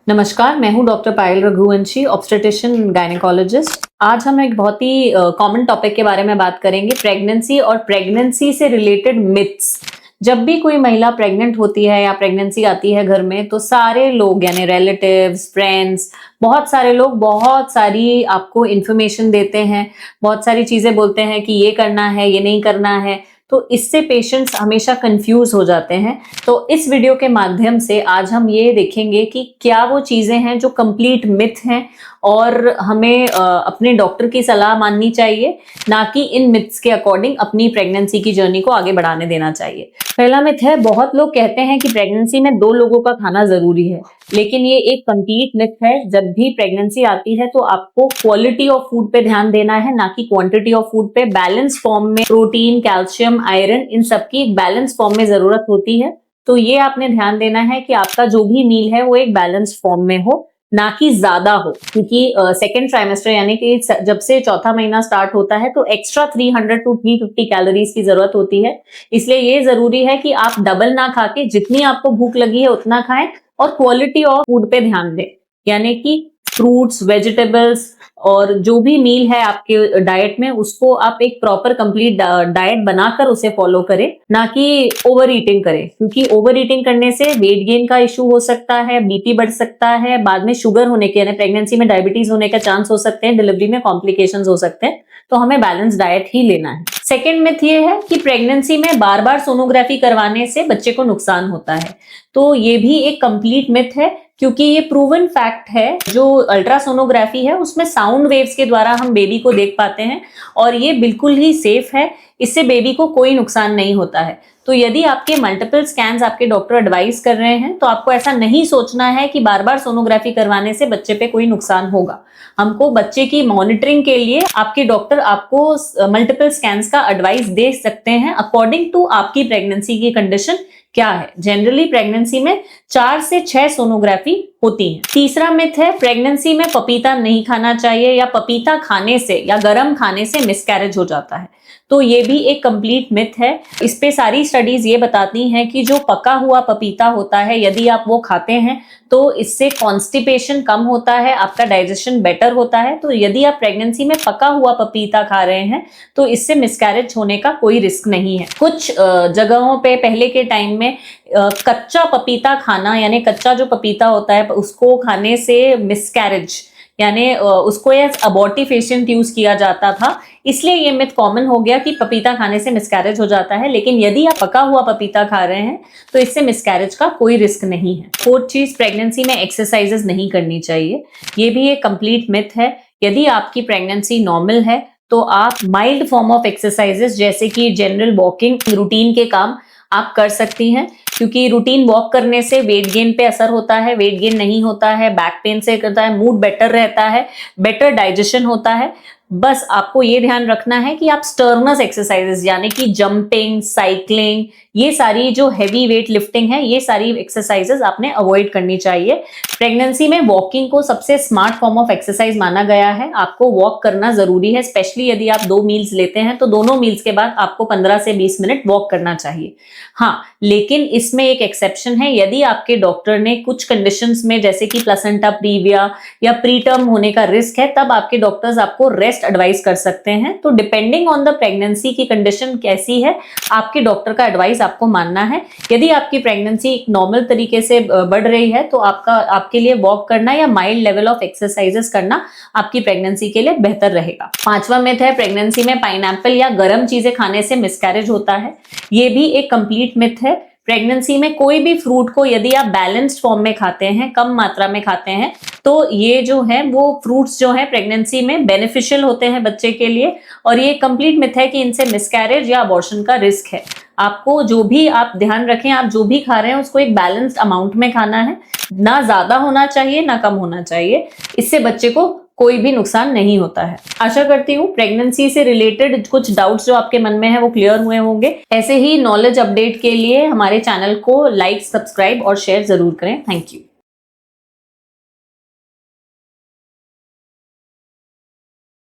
नमस्कार, मैं हूं डॉक्टर पायल रघुवंशी, ऑब्स्टेट्रिशियन गायनेकोलॉजिस्ट। आज हम एक बहुत ही कॉमन टॉपिक के बारे में बात करेंगे, प्रेगनेंसी और प्रेगनेंसी से रिलेटेड मिथ्स। जब भी कोई महिला प्रेग्नेंट होती है या प्रेगनेंसी आती है घर में, तो सारे लोग यानी रिलेटिव्स, फ्रेंड्स, बहुत सारे लोग बहुत सारी आपको इन्फॉर्मेशन देते हैं, बहुत सारी चीजें बोलते हैं कि ये करना है, ये नहीं करना है। तो इससे पेशेंट्स हमेशा कंफ्यूज हो जाते हैं। तो इस वीडियो के माध्यम से आज हम ये देखेंगे कि क्या वो चीजें हैं जो कंप्लीट मिथ हैं और हमें अपने डॉक्टर की सलाह माननी चाहिए, ना कि इन मिथ्स के अकॉर्डिंग अपनी प्रेगनेंसी की जर्नी को आगे बढ़ाने देना चाहिए। पहला मिथ है, बहुत लोग कहते हैं कि प्रेगनेंसी में 2 लोगों का खाना जरूरी है, लेकिन ये एक कंप्लीट मिथ है। जब भी प्रेगनेंसी आती है तो आपको क्वालिटी ऑफ फूड पे ध्यान देना है, ना कि क्वांटिटी ऑफ फूड पे। बैलेंस फॉर्म में प्रोटीन, कैल्शियम, आयरन, इन सबकी एक बैलेंस फॉर्म में जरूरत होती है। तो ये आपने ध्यान देना है कि आपका जो भी मील है वो एक बैलेंस फॉर्म में हो, ना कि ज्यादा हो, क्योंकि सेकेंड ट्राइमेस्टर यानी कि जब से चौथा महीना स्टार्ट होता है तो एक्स्ट्रा 300 to 350 कैलोरीज की जरूरत होती है। इसलिए ये जरूरी है कि आप डबल ना खा के जितनी आपको भूख लगी है उतना खाएं और क्वालिटी ऑफ फूड पे ध्यान दें, यानी कि फ्रूट्स, वेजिटेबल्स और जो भी मील है आपके डाइट में, उसको आप एक प्रॉपर कंप्लीट डाइट बनाकर उसे फॉलो करें, ना कि ओवर ईटिंग करें। क्योंकि ओवर ईटिंग करने से वेट गेन का इशू हो सकता है, बीपी बढ़ सकता है, बाद में शुगर होने के यानी प्रेगनेंसी में डायबिटीज होने का चांस हो सकते हैं, डिलीवरी में कॉम्प्लिकेशंस हो सकते हैं। तो हमें बैलेंस डाइट ही लेना है। सेकेंड मिथ ये है कि प्रेगनेंसी में बार बार सोनोग्राफी करवाने से बच्चे को नुकसान होता है। तो ये भी एक कंप्लीट मिथ है, क्योंकि ये प्रूवन फैक्ट है। जो अल्ट्रासोनोग्राफी है उसमें साउंड वेव्स के द्वारा हम बेबी को देख पाते हैं और ये बिल्कुल ही सेफ है, इससे बेबी को कोई नुकसान नहीं होता है। तो यदि आपके मल्टीपल स्कैन्स आपके डॉक्टर एडवाइस कर रहे हैं तो आपको ऐसा नहीं सोचना है कि बार बार सोनोग्राफी करवाने से बच्चे पे कोई नुकसान होगा। हमको बच्चे की मॉनिटरिंग के लिए आपके डॉक्टर आपको मल्टीपल स्कैन्स का एडवाइस दे सकते हैं अकॉर्डिंग टू आपकी प्रेगनेंसी की कंडीशन क्या है। जनरली प्रेगनेंसी में 4 से 6 सोनोग्राफी होती है। तीसरा मिथ है, प्रेगनेंसी में पपीता नहीं खाना चाहिए या पपीता खाने से या गरम खाने से मिसकैरेज हो जाता है। तो ये भी एक कंप्लीट मिथ है। इस पे सारी स्टडीज ये बताती हैं कि जो पका हुआ पपीता होता है, यदि आप वो खाते हैं तो इससे कॉन्स्टिपेशन कम होता है, आपका डाइजेशन बेटर होता है। तो यदि आप प्रेगनेंसी में पका हुआ पपीता खा रहे हैं तो इससे मिसकैरेज होने का कोई रिस्क नहीं है। कुछ जगहों पे पहले के टाइम में कच्चा पपीता खाना, यानी कच्चा जो पपीता होता है उसको खाने से मिसकैरेज यानी उसको एज अबॉर्टिफिशिएंट यूज किया जाता था। इसलिए ये मिथ कॉमन हो गया कि पपीता खाने से मिसकैरेज हो जाता है, लेकिन यदि आप पका हुआ पपीता खा रहे हैं तो इससे मिसकैरेज का कोई रिस्क नहीं है। फोर्थ चीज, प्रेगनेंसी में एक्सरसाइजेस नहीं करनी चाहिए। ये भी एक कंप्लीट मिथ है। यदि आपकी प्रेगनेंसी नॉर्मल है तो आप माइल्ड फॉर्म ऑफ एक्सरसाइजेस जैसे कि जनरल वॉकिंग, रूटीन के काम आप कर सकती हैं, क्योंकि रूटीन वॉक करने से वेट गेन पे असर होता है, वेट गेन नहीं होता है, बैक पेन से करता है, मूड बेटर रहता है, बेटर डाइजेशन होता है। बस आपको ये ध्यान रखना है कि आप स्टर्नस एक्सरसाइजेस यानी कि जंपिंग, साइकिलिंग, ये सारी जो हैवी वेट लिफ्टिंग है, ये सारी एक्सरसाइजेस आपने अवॉइड करनी चाहिए। प्रेगनेंसी में वॉकिंग को सबसे स्मार्ट फॉर्म ऑफ एक्सरसाइज माना गया है। आपको वॉक करना जरूरी है, स्पेशली यदि आप 2 मील्स लेते हैं तो दोनों मील्स के बाद आपको 15 से 20 मिनट वॉक करना चाहिए। हाँ, लेकिन इसमें एक एक्सेप्शन है। यदि आपके डॉक्टर ने कुछ कंडीशंस में, जैसे कि प्लेसेंटा प्रीविया या प्री टर्म होने का रिस्क है, तब आपके डॉक्टर्स आपको रेस्ट एडवाइस कर सकते हैं। तो डिपेंडिंग ऑन द प्रेगनेंसी की कंडीशन कैसी है, आपके डॉक्टर का एडवाइस आपको मानना है। यदि आपकी प्रेगनेंसी एक नॉर्मल तरीके से बढ़ रही है तो आपके लिए वॉक करना या माइल्ड लेवल ऑफ एक्सरसाइजेस करना आपकी प्रेगनेंसी के लिए बेहतर रहेगा। पांचवा मिथ है, प्रेगनेंसी में पाइनएप्पल या गर्म चीजें खाने से मिसकैरेज होता है। ये भी एक कंप्लीट मिथ है। प्रेगनेंसी में कोई भी फ्रूट को यदि आप बैलेंस्ड फॉर्म में खाते हैं, कम मात्रा में खाते हैं, तो ये जो है वो फ्रूट्स जो है प्रेगनेंसी में बेनिफिशियल होते हैं बच्चे के लिए। और ये कंप्लीट मिथ है कि इनसे मिसकैरेज या अबॉर्शन का रिस्क है। आपको जो भी आप ध्यान रखें, आप जो भी खा रहे हैं उसको एक बैलेंस्ड अमाउंट में खाना है, ना ज्यादा होना चाहिए ना कम होना चाहिए। इससे बच्चे को कोई भी नुकसान नहीं होता है। आशा करती हूँ प्रेगनेंसी से रिलेटेड कुछ डाउट्स जो आपके मन में है वो क्लियर हुए होंगे। ऐसे ही नॉलेज अपडेट के लिए हमारे चैनल को लाइक, सब्सक्राइब और शेयर जरूर करें। Thank you.